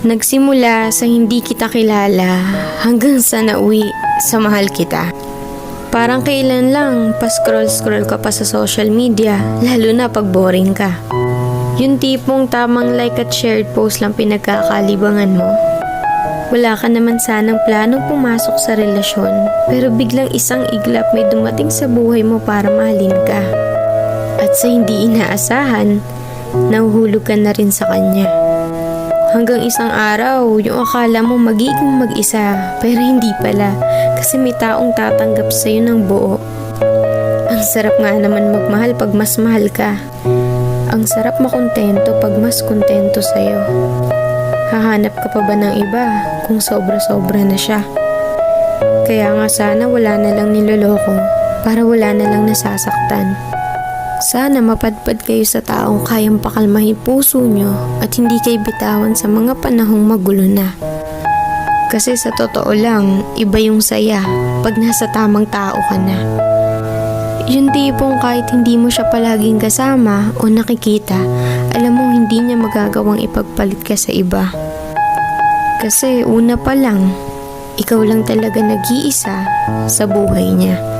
Nagsimula sa hindi kita kilala hanggang sa nauwi sa mahal kita. Parang kailan lang pa-scroll-scroll ka pa sa social media, lalo na pag boring ka. Yung tipong tamang like at shared post lang pinagkakalibangan mo. Wala ka naman sanang planong pumasok sa relasyon, pero biglang isang iglap may dumating sa buhay mo para mahalin ka. At sa hindi inaasahan, nahuhulog ka na rin sa kanya. Hanggang isang araw, yung akala mo magiging mag-isa, pero hindi pala, kasi may taong tatanggap sa'yo ng buo. Ang sarap nga naman magmahal pag mas mahal ka. Ang sarap makontento pag mas kontento sa'yo. Hahanap ka pa ba ng iba kung sobra-sobra na siya? Kaya nga sana wala na lang niloloko para wala na lang nasasaktan. Sana mapadpad kayo sa taong kayang pakalmahin puso nyo at hindi kayo bitawan sa mga panahong magulo na. Kasi sa totoo lang, iba yung saya pag nasa tamang tao ka na. Yung tipong kahit hindi mo siya palaging kasama o nakikita, alam mo hindi niya magagawang ipagpalit ka sa iba. Kasi una pa lang, ikaw lang talaga nag-iisa sa buhay niya.